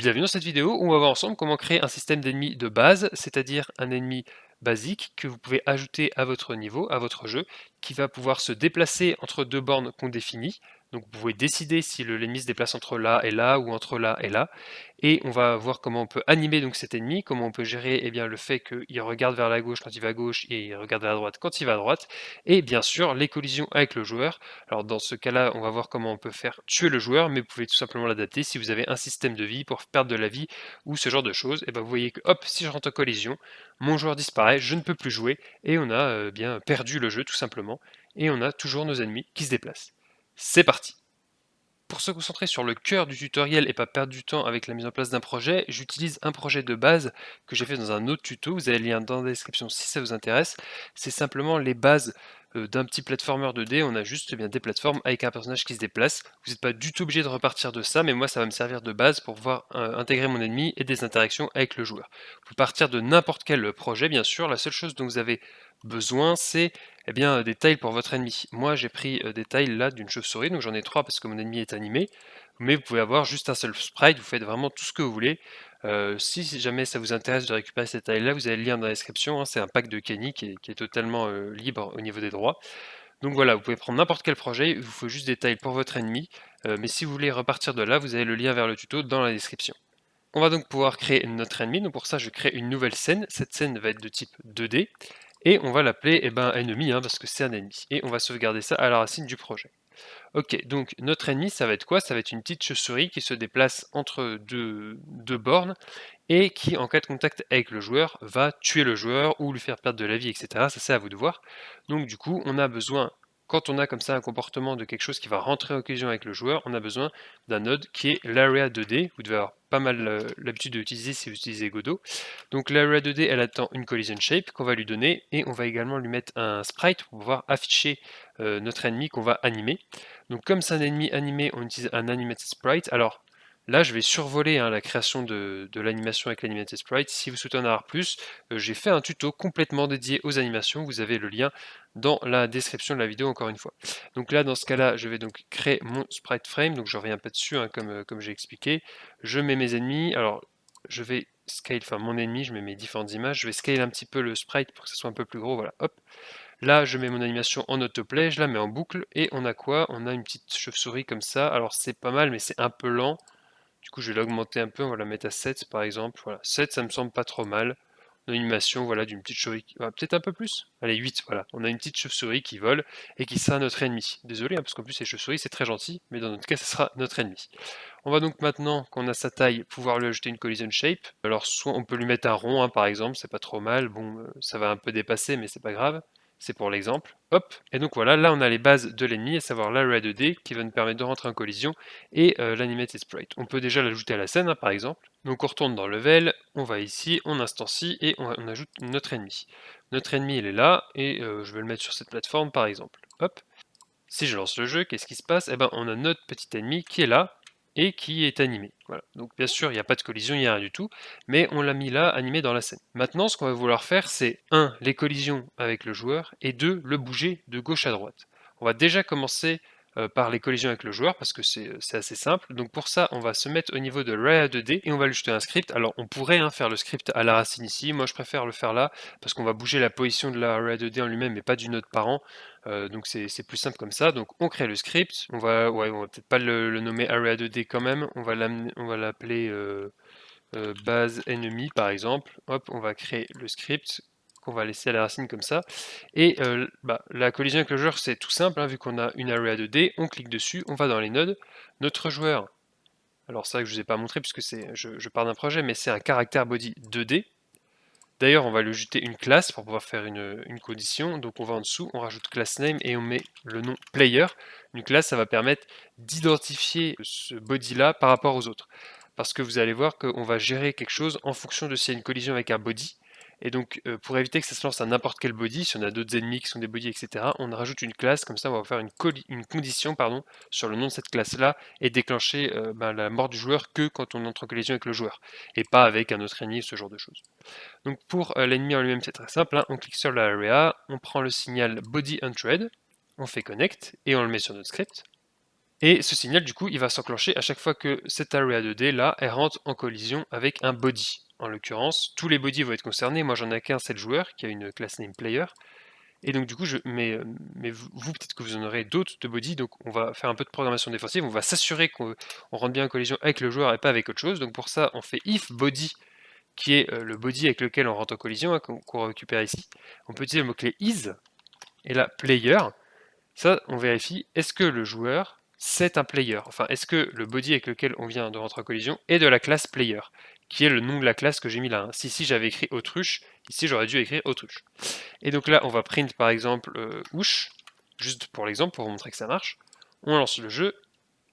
Bienvenue dans cette vidéo où on va voir ensemble comment créer un système d'ennemis de base, c'est-à-dire un ennemi basique que vous pouvez ajouter à votre niveau, à votre jeu, qui va pouvoir se déplacer entre deux bornes qu'on définit. Donc vous pouvez décider si l'ennemi se déplace entre là et là ou entre là et là. Et on va voir comment on peut animer donc cet ennemi, comment on peut gérer bien, le fait qu'il regarde vers la gauche quand il va à gauche et il regarde vers la droite quand il va à droite. Et bien sûr les collisions avec le joueur. Alors dans ce cas-là, on va voir comment on peut faire tuer le joueur, mais vous pouvez tout simplement l'adapter si vous avez un système de vie pour perdre de la vie ou ce genre de choses. Et ben vous voyez que hop, si je rentre en collision, mon joueur disparaît, je ne peux plus jouer et on a bien perdu le jeu tout simplement. Et on a toujours nos ennemis qui se déplacent. C'est parti. Pour se concentrer sur le cœur du tutoriel et pas perdre du temps avec la mise en place d'un projet, j'utilise un projet de base que j'ai fait dans un autre tuto, vous avez le lien dans la description si ça vous intéresse. C'est simplement les bases d'un petit platformer 2D, on a juste bien des plateformes avec un personnage qui se déplace. Vous n'êtes pas du tout obligé de repartir de ça, mais moi ça va me servir de base pour pouvoir intégrer mon ennemi et des interactions avec le joueur. Vous pouvez partir de n'importe quel projet bien sûr, la seule chose dont vous avez besoin c'est des tails pour votre ennemi. Moi, j'ai pris des tails là d'une chauve-souris, donc j'en ai 3 parce que mon ennemi est animé. Mais vous pouvez avoir juste un seul sprite, vous faites vraiment tout ce que vous voulez. Si jamais ça vous intéresse de récupérer ces tailles-là, vous avez le lien dans la description. Hein, c'est un pack de Kenny qui est totalement libre au niveau des droits. Donc voilà, vous pouvez prendre n'importe quel projet, il vous faut juste des tailles pour votre ennemi. Mais si vous voulez repartir de là, vous avez le lien vers le tuto dans la description. On va donc pouvoir créer notre ennemi. Donc pour ça, je crée une nouvelle scène. Cette scène va être de type 2D. Et on va l'appeler ennemi, hein, parce que c'est un ennemi. Et on va sauvegarder ça à la racine du projet. Ok, donc notre ennemi, ça va être quoi? Ça va être une petite chauve-souris qui se déplace entre deux bornes et qui, en cas de contact avec le joueur, va tuer le joueur ou lui faire perdre de la vie, etc. Ça, c'est à vous de voir. Donc du coup, on a besoin, quand on a comme ça un comportement de quelque chose qui va rentrer en collision avec le joueur, on a besoin d'un node qui est l'area 2D. Vous devez avoir pas mal l'habitude de l'utiliser si vous utilisez Godot. Donc l'area 2D, elle attend une collision shape qu'on va lui donner et on va également lui mettre un sprite pour pouvoir afficher notre ennemi qu'on va animer. Donc comme c'est un ennemi animé, on utilise un animated sprite. Alors là, je vais survoler la création de l'animation avec l'animated sprite. Si vous souhaitez en avoir plus, j'ai fait un tuto complètement dédié aux animations. Vous avez le lien dans la description de la vidéo encore une fois. Donc là, dans ce cas-là, je vais donc créer mon sprite frame. Donc je reviens pas dessus, hein, comme j'ai expliqué. Je mets mes ennemis. Alors je vais scale, enfin mon ennemi, je mets mes différentes images. Je vais scale un petit peu le sprite pour que ce soit un peu plus gros. Voilà, hop. Là, je mets mon animation en autoplay, je la mets en boucle, et on a quoi? On a une petite chauve-souris comme ça. Alors c'est pas mal, mais c'est un peu lent. Du coup, je vais l'augmenter un peu, on va la mettre à 7 par exemple. Voilà, 7, ça me semble pas trop mal. On a une animation, voilà, d'une petite chauve-souris. Peut-être un peu plus. Allez, 8, voilà. On a une petite chauve-souris qui vole et qui sera notre ennemi. Désolé, hein, parce qu'en plus, les chauves-souris, c'est très gentil, mais dans notre cas, ce sera notre ennemi. On va donc maintenant qu'on a sa taille pouvoir lui ajouter une collision shape. Alors soit on peut lui mettre un rond, hein, par exemple, c'est pas trop mal. Bon, ça va un peu dépasser, mais c'est pas grave. C'est pour l'exemple. Hop. Et donc voilà, là on a les bases de l'ennemi, à savoir l'array 2D qui va nous permettre de rentrer en collision et l'animated sprite. On peut déjà l'ajouter à la scène, hein, par exemple. Donc on retourne dans level, on va ici, on instancie et on ajoute notre ennemi. Notre ennemi il est là et je vais le mettre sur cette plateforme par exemple. Hop. Si je lance le jeu, qu'est-ce qui se passe? Eh ben, on a notre petit ennemi qui est là et qui est animé. Voilà. Donc bien sûr, il n'y a pas de collision, il n'y a rien du tout, mais on l'a mis là, animé dans la scène. Maintenant, ce qu'on va vouloir faire, c'est 1. Les collisions avec le joueur, et 2. Le bouger de gauche à droite. On va déjà commencer par les collisions avec le joueur, parce que c'est assez simple. Donc pour ça, on va se mettre au niveau de l'area 2D, et on va lui jeter un script. Alors on pourrait faire le script à la racine ici, moi je préfère le faire là, parce qu'on va bouger la position de l'area 2D en lui-même, mais pas du node parent. Donc c'est plus simple comme ça. Donc on crée le script. On va peut-être pas le nommer area2d quand même. On va l'appeler base ennemi par exemple. Hop, on va créer le script qu'on va laisser à la racine comme ça. Et la collision avec le joueur c'est tout simple, hein, vu qu'on a une area2d, on clique dessus, on va dans les nodes. Notre joueur, alors c'est vrai que je vous ai pas montré puisque je pars d'un projet, mais c'est un caractère body 2D. D'ailleurs, on va lui ajouter une classe pour pouvoir faire une condition. Donc on va en dessous, on rajoute class name et on met le nom player. Une classe, ça va permettre d'identifier ce body-là par rapport aux autres. Parce que vous allez voir qu'on va gérer quelque chose en fonction de s'il y a une collision avec un body. Et donc, pour éviter que ça se lance à n'importe quel body, si on a d'autres ennemis qui sont des bodies, etc., on rajoute une classe, comme ça on va faire une condition sur le nom de cette classe-là et déclencher la mort du joueur que quand on entre en collision avec le joueur, et pas avec un autre ennemi, ce genre de choses. Donc pour l'ennemi en lui-même, c'est très simple, hein. On clique sur l'area, on prend le signal body unthread, on fait connect et on le met sur notre script. Et ce signal, du coup, il va s'enclencher à chaque fois que cette area 2D là, elle rentre en collision avec un body. En l'occurrence, tous les bodies vont être concernés. Moi, j'en ai qu'un, c'est le joueur qui a une classe name player. Et donc, du coup, mais vous peut-être que vous en aurez d'autres de bodies. Donc, on va faire un peu de programmation défensive. On va s'assurer qu'on rentre bien en collision avec le joueur et pas avec autre chose. Donc, pour ça, on fait if body, qui est le body avec lequel on rentre en collision, hein, qu'on récupère ici. On peut utiliser le mot-clé is. Et là, player. Ça, on vérifie, est-ce que le joueur, c'est un player? Enfin, est-ce que le body avec lequel on vient de rentrer en collision est de la classe player, qui est le nom de la classe que j'ai mis là. Si ici j'avais écrit autruche, ici j'aurais dû écrire autruche. Et donc là, on va print par exemple ouche, juste pour l'exemple, pour vous montrer que ça marche. On lance le jeu,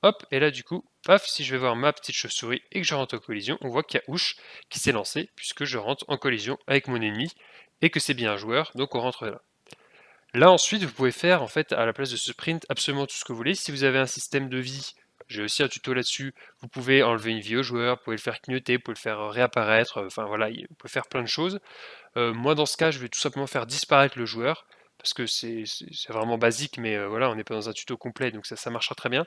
hop, et là du coup, paf, si je vais voir ma petite chauve-souris et que je rentre en collision, on voit qu'il y a ouche qui s'est lancé, puisque je rentre en collision avec mon ennemi, et que c'est bien un joueur, donc on rentre là. Là ensuite, vous pouvez faire en fait à la place de ce sprint absolument tout ce que vous voulez. Si vous avez un système de vie, j'ai aussi un tuto là-dessus, vous pouvez enlever une vie au joueur, vous pouvez le faire clignoter, vous pouvez le faire réapparaître, enfin voilà, vous pouvez faire plein de choses. Moi dans ce cas, je vais tout simplement faire disparaître le joueur, parce que c'est vraiment basique, mais voilà, on n'est pas dans un tuto complet, donc ça marchera très bien.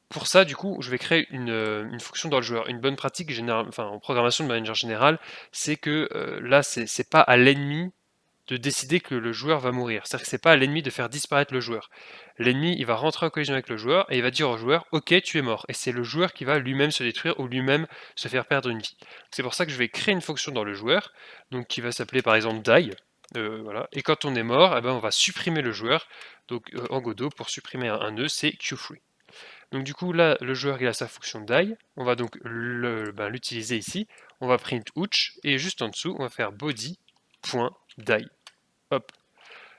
Pour ça, du coup, je vais créer une fonction dans le joueur. Une bonne pratique générale, enfin en programmation de manière générale, c'est que là, c'est pas à l'ennemi de décider que le joueur va mourir. C'est-à-dire que c'est pas à l'ennemi de faire disparaître le joueur. L'ennemi, il va rentrer en collision avec le joueur et il va dire au joueur, ok, tu es mort. Et c'est le joueur qui va lui-même se détruire ou lui-même se faire perdre une vie. C'est pour ça que je vais créer une fonction dans le joueur, donc qui va s'appeler par exemple die. Voilà. Et quand on est mort, eh ben, on va supprimer le joueur. Donc en Godot, pour supprimer un nœud, c'est queue-free. Donc du coup là, le joueur il a sa fonction die. On va donc l'utiliser ici. On va print ouch et juste en dessous, on va faire body.die. Hop.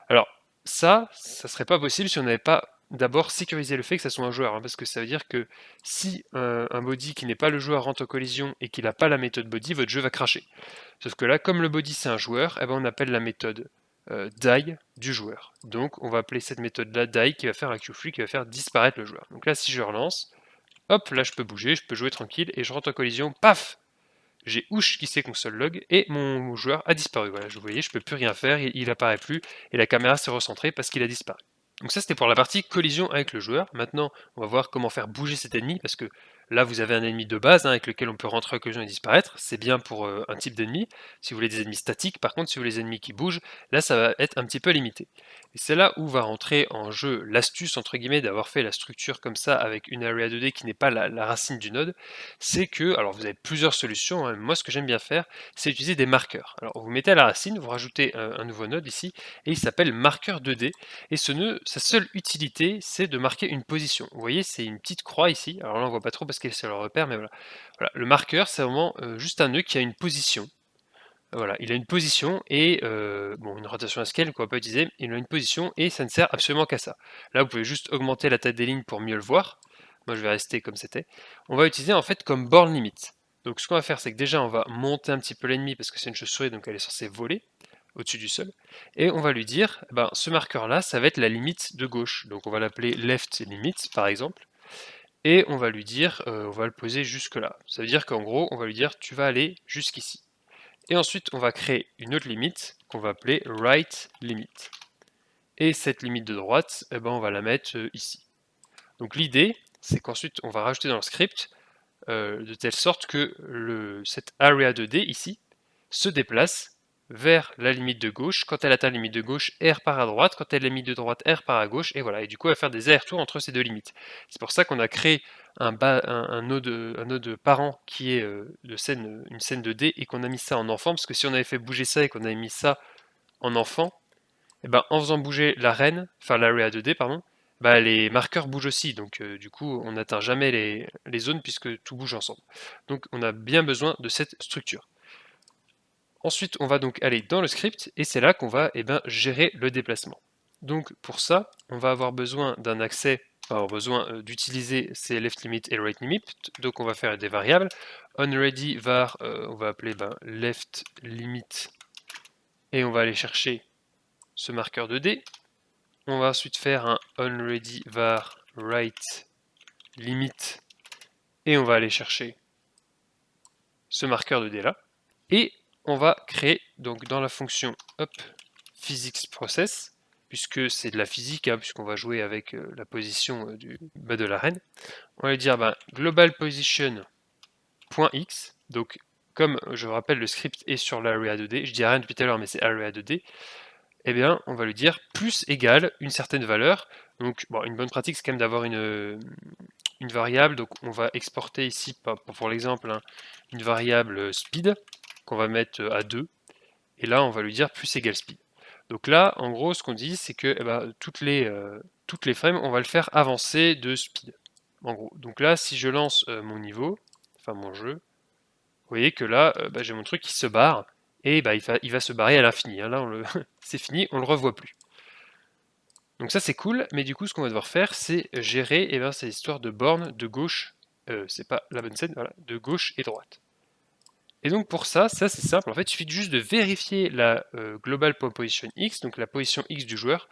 Alors, ça serait pas possible si on n'avait pas d'abord sécurisé le fait que ça soit un joueur, hein, parce que ça veut dire que si un body qui n'est pas le joueur rentre en collision et qu'il n'a pas la méthode body, votre jeu va cracher. Sauf que là, comme le body c'est un joueur, eh ben, on appelle la méthode die du joueur. Donc on va appeler cette méthode-là die qui va faire un queue-free, qui va faire disparaître le joueur. Donc là, si je relance, hop, là je peux bouger, je peux jouer tranquille, et je rentre en collision, paf, j'ai ouch qui s'est console log et mon joueur a disparu. Voilà, vous voyez, je peux plus rien faire, il apparaît plus et la caméra s'est recentrée parce qu'il a disparu. Donc ça c'était pour la partie collision avec le joueur. Maintenant on va voir comment faire bouger cet ennemi parce que là vous avez un ennemi de base avec lequel on peut rentrer en collision et disparaître. C'est bien pour un type d'ennemi. Si vous voulez des ennemis statiques, par contre si vous voulez des ennemis qui bougent, là ça va être un petit peu limité. Et c'est là où va rentrer en jeu l'astuce entre guillemets d'avoir fait la structure comme ça avec une area 2D qui n'est pas la racine du node. C'est que, alors vous avez plusieurs solutions, hein. Moi ce que j'aime bien faire, c'est utiliser des marqueurs. Alors vous mettez à la racine, vous rajoutez un nouveau node ici, et il s'appelle marqueur 2D, et ce nœud, sa seule utilité, c'est de marquer une position. Vous voyez, c'est une petite croix ici, alors là on voit pas trop parce que c'est le repère, mais voilà. Voilà. Le marqueur, c'est vraiment juste un nœud qui a une position. Voilà, il a une position et bon, une rotation à scale qu'on va pas utiliser, il a une position et ça ne sert absolument qu'à ça. Là, vous pouvez juste augmenter la taille des lignes pour mieux le voir. Moi, je vais rester comme c'était. On va utiliser en fait comme borne limite. Donc, ce qu'on va faire, c'est que déjà, on va monter un petit peu l'ennemi parce que c'est une chauve-souris, donc elle est censée voler au-dessus du sol. Et on va lui dire, ben, ce marqueur-là, ça va être la limite de gauche. Donc, on va l'appeler left limit, par exemple. Et on va lui dire, on va le poser jusque là. Ça veut dire qu'en gros, on va lui dire, tu vas aller jusqu'ici. Et ensuite, on va créer une autre limite qu'on va appeler right limit. Et cette limite de droite, eh ben, on va la mettre ici. Donc l'idée, c'est qu'ensuite, on va rajouter dans le script de telle sorte que cette area 2D ici se déplace vers la limite de gauche. Quand elle atteint la limite de gauche, R part à droite. Quand elle est limite de droite, R part à gauche. Et voilà. Et du coup, elle va faire des allers-retours entre ces deux limites. C'est pour ça qu'on a créé un node parent qui est une scène de D et qu'on a mis ça en enfant. Parce que si on avait fait bouger ça et qu'on avait mis ça en enfant, et ben, en faisant bouger la reine, enfin l'area 2D, pardon, bah, les marqueurs bougent aussi. Donc du coup, on n'atteint jamais les zones puisque tout bouge ensemble. Donc on a bien besoin de cette structure. Ensuite, on va donc aller dans le script et c'est là qu'on va gérer le déplacement. Donc pour ça, on va avoir besoin d'un accès, avoir besoin d'utiliser ces left limit et right limit. Donc on va faire des variables. OnReady var, on va appeler left limit et on va aller chercher ce marqueur de D. On va ensuite faire un onReady var right limit et on va aller chercher ce marqueur de D là. Et on va créer donc dans la fonction physicsProcess, puisque c'est de la physique, hein, puisqu'on va jouer avec la position de la reine. On va lui dire global position .x, donc comme je vous rappelle le script est sur l'area 2D, je dis rien depuis tout à l'heure mais c'est area 2D, eh bien on va lui dire plus égale une certaine valeur. Donc bon, une bonne pratique c'est quand même d'avoir une variable, donc on va exporter ici pour l'exemple une variable speed qu'on va mettre à 2, et là on va lui dire plus égale speed. Donc là en gros ce qu'on dit c'est que toutes les frames on va le faire avancer de speed en gros. Donc là si je lance mon niveau, enfin mon jeu, vous voyez que là j'ai mon truc qui se barre, et il va se barrer à l'infini, hein. Là c'est fini, on le revoit plus. Donc ça c'est cool, mais du coup ce qu'on va devoir faire c'est gérer ces histoires de bornes de gauche, c'est pas la bonne scène, voilà, de gauche et droite. Et donc pour ça c'est simple, en fait il suffit juste de vérifier la global position x, donc la position x du joueur,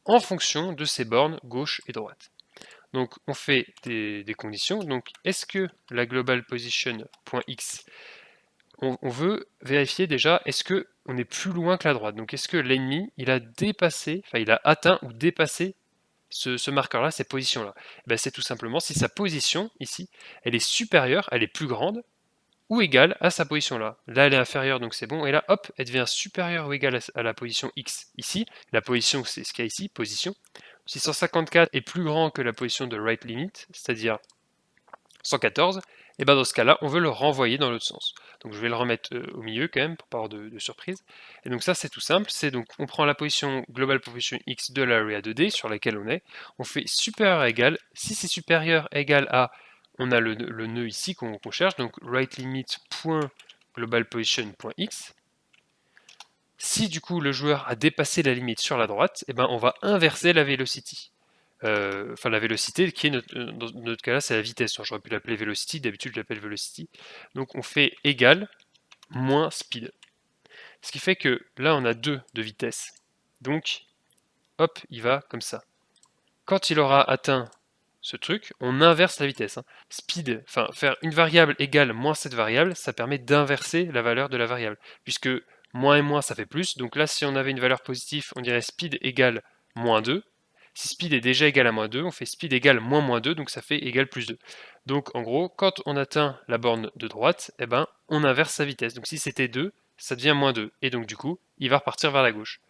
en fonction de ces bornes gauche et droite. Donc on fait des conditions, donc est-ce que la global position.x, on veut vérifier déjà, est-ce que on est plus loin que la droite, donc est-ce que l'ennemi il a dépassé, enfin il a atteint ou dépassé ce marqueur-là, cette position-là. C'est tout simplement si sa position, ici, elle est supérieure, elle est plus grande, ou égale à sa position là. Là, elle est inférieure, donc c'est bon, et là, hop, elle devient supérieure ou égale à la position X ici. La position, c'est ce qu'il y a ici, position. Si 154 est plus grand que la position de right limit, c'est-à-dire 114, et dans ce cas-là, on veut le renvoyer dans l'autre sens. Donc je vais le remettre au milieu quand même, pour pas avoir de surprise. Et donc ça c'est tout simple, c'est donc on prend la position global position x de l'area 2D sur laquelle on fait supérieur à égal, si c'est supérieur à égal à, on a le nœud ici qu'on cherche, donc right limit global position.x. Si du coup le joueur a dépassé la limite sur la droite, on va inverser la velocity. Enfin la vélocité qui est dans notre cas là c'est la vitesse, j'aurais pu l'appeler velocity, d'habitude je l'appelle velocity, donc on fait égal moins speed, ce qui fait que là on a 2 de vitesse, donc hop il va comme ça. Quand il aura atteint ce truc, on inverse la vitesse, speed, enfin faire une variable égale moins cette variable, ça permet d'inverser la valeur de la variable, puisque moins et moins ça fait plus, donc là si on avait une valeur positive on dirait speed égale moins 2. Si speed est déjà égal à moins 2, on fait speed égale moins 2, donc ça fait égal plus 2. Donc en gros, quand on atteint la borne de droite, on inverse sa vitesse. Donc si c'était 2, ça devient moins 2. Et donc du coup, il va repartir vers la gauche.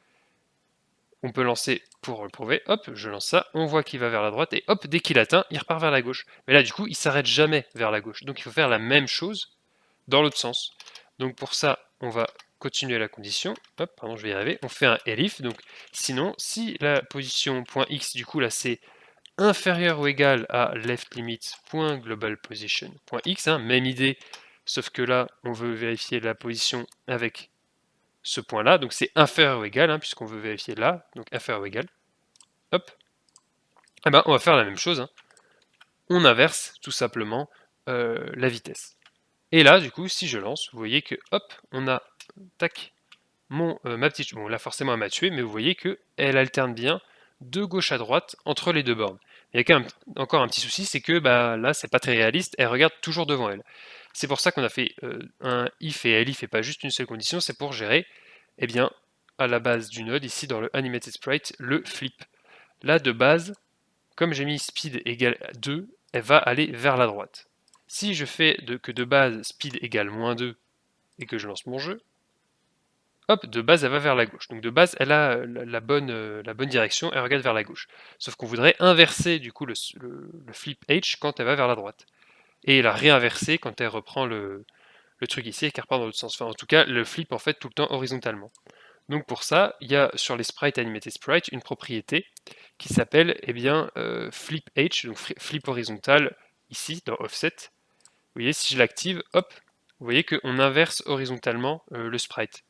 On peut lancer pour le prouver, hop, je lance ça, on voit qu'il va vers la droite, et hop, dès qu'il atteint, il repart vers la gauche. Mais là du coup, il s'arrête jamais vers la gauche. Donc il faut faire la même chose dans l'autre sens. Donc pour ça, on va continuer la condition, hop, pardon, je vais y arriver, on fait un elif, donc sinon, si la position .x, du coup là c'est inférieur ou égal à left limit global position.x, même idée, sauf que là on veut vérifier la position avec ce point là, donc c'est inférieur ou égal, puisqu'on veut vérifier là, donc inférieur ou égal, hop, on va faire la même chose, on inverse tout simplement la vitesse. Et là, du coup, si je lance, vous voyez que, hop, on a, tac, ma petite, bon là forcément elle m'a tué, mais vous voyez qu'elle alterne bien de gauche à droite entre les deux bornes. Il y a quand même encore un petit souci, c'est que là c'est pas très réaliste, elle regarde toujours devant elle. C'est pour ça qu'on a fait un if et elif et pas juste une seule condition, c'est pour gérer, à la base du node, ici dans le animated sprite, le flip. Là de base, comme j'ai mis speed égale 2, elle va aller vers la droite. Si je fais que de base speed égale moins 2 et que je lance mon jeu, hop, de base elle va vers la gauche. Donc de base elle a la bonne direction, elle regarde vers la gauche. Sauf qu'on voudrait inverser du coup le flip H quand elle va vers la droite. Et la réinverser quand elle reprend le truc ici et qu'elle repart dans l'autre sens. Enfin en tout cas le flip en fait tout le temps horizontalement. Donc pour ça, il y a sur les sprites animated sprite une propriété qui s'appelle flip H, donc flip horizontal ici dans offset. Vous voyez si je l'active, hop, vous voyez qu'on inverse horizontalement le sprite.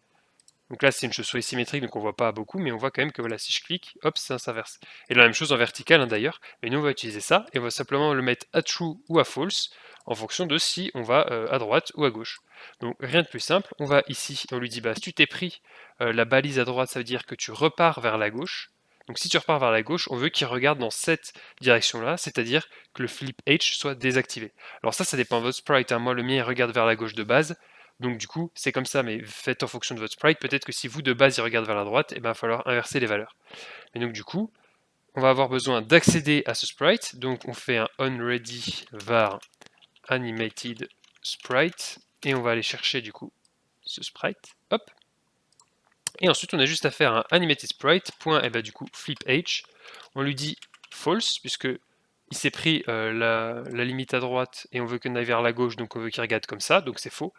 Donc là c'est une chose symétrique donc on voit pas beaucoup, mais on voit quand même que voilà, si je clique, hop, ça s'inverse. Et la même chose en vertical d'ailleurs, mais nous on va utiliser ça et on va simplement le mettre à true ou à false en fonction de si on va à droite ou à gauche. Donc rien de plus simple, on va ici, on lui dit si tu t'es pris la balise à droite, ça veut dire que tu repars vers la gauche. Donc si tu repars vers la gauche, on veut qu'il regarde dans cette direction-là, c'est-à-dire que le flip H soit désactivé. Alors ça dépend de votre sprite, moi le mien il regarde vers la gauche de base. Donc du coup, c'est comme ça, mais faites en fonction de votre sprite. Peut-être que si vous, de base, il regarde vers la droite, il va falloir inverser les valeurs. Et donc du coup, on va avoir besoin d'accéder à ce sprite. Donc on fait un onReady var animated sprite, et on va aller chercher du coup ce sprite. Hop. Et ensuite, on a juste à faire un animated sprite, point, et bah du coup, flip h. On lui dit false, puisque il s'est pris la limite à droite et on veut qu'on aille vers la gauche, donc on veut qu'il regarde comme ça, donc c'est faux.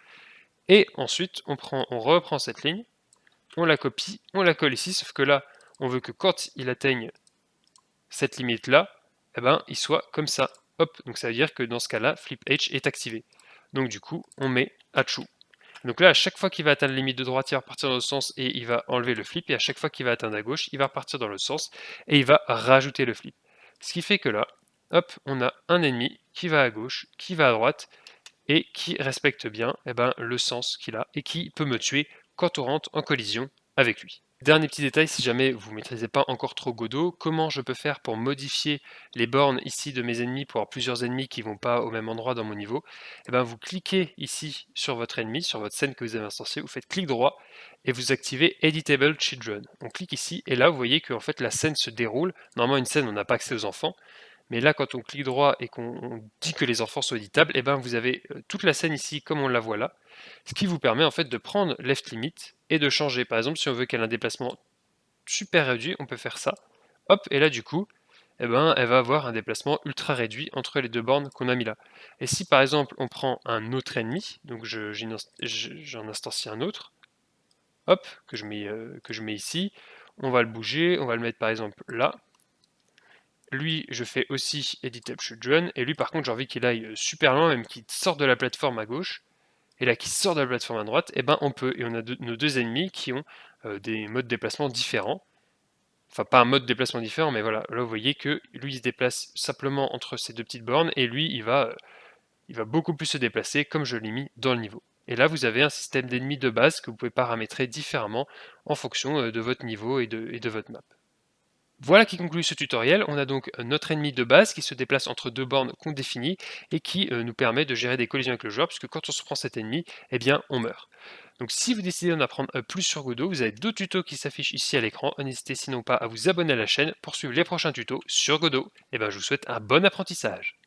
Et ensuite, on reprend cette ligne, on la copie, on la colle ici, sauf que là, on veut que quand il atteigne cette limite-là, eh ben, il soit comme ça. Hop, donc ça veut dire que dans ce cas-là, flip h est activé. Donc du coup, on met à true. Donc là, à chaque fois qu'il va atteindre la limite de droite, il va repartir dans le sens et il va enlever le flip. Et à chaque fois qu'il va atteindre à gauche, il va repartir dans le sens et il va rajouter le flip. Ce qui fait que là, hop, on a un ennemi qui va à gauche, qui va à droite et qui respecte bien le sens qu'il a et qui peut me tuer quand on rentre en collision avec lui. Dernier petit détail, si jamais vous ne maîtrisez pas encore trop Godot, comment je peux faire pour modifier les bornes ici de mes ennemis pour avoir plusieurs ennemis qui ne vont pas au même endroit dans mon niveau. Vous cliquez ici sur votre ennemi, sur votre scène que vous avez instanciée, vous faites clic droit et vous activez Editable Children. On clique ici et là vous voyez que en fait, la scène se déroule. Normalement une scène on n'a pas accès aux enfants, mais là quand on clique droit et qu'on dit que les enfants sont éditables, vous avez toute la scène ici comme on la voit là. Ce qui vous permet en fait de prendre left limit et de changer. Par exemple, si on veut qu'elle ait un déplacement super réduit, on peut faire ça. Hop, et là du coup, elle va avoir un déplacement ultra réduit entre les deux bornes qu'on a mis là. Et si par exemple on prend un autre ennemi, donc j'en instancie un autre, hop, que je mets ici, on va le bouger, on va le mettre par exemple là. Lui, je fais aussi Editable Children, et lui par contre j'ai envie qu'il aille super loin, même qu'il sorte de la plateforme à gauche. Et là qui sort de la plateforme à droite, on peut. Et on a nos deux ennemis qui ont des modes de déplacement différents. Enfin, pas un mode de déplacement différent, mais voilà. Là, vous voyez que lui, il se déplace simplement entre ces deux petites bornes, et lui, il va beaucoup plus se déplacer, comme je l'ai mis dans le niveau. Et là, vous avez un système d'ennemis de base que vous pouvez paramétrer différemment en fonction de votre niveau et de votre map. Voilà qui conclut ce tutoriel. On a donc notre ennemi de base qui se déplace entre deux bornes qu'on définit et qui nous permet de gérer des collisions avec le joueur, puisque quand on se prend cet ennemi, on meurt. Donc si vous décidez d'en apprendre plus sur Godot, vous avez d'autres tutos qui s'affichent ici à l'écran. N'hésitez sinon pas à vous abonner à la chaîne pour suivre les prochains tutos sur Godot. Je vous souhaite un bon apprentissage.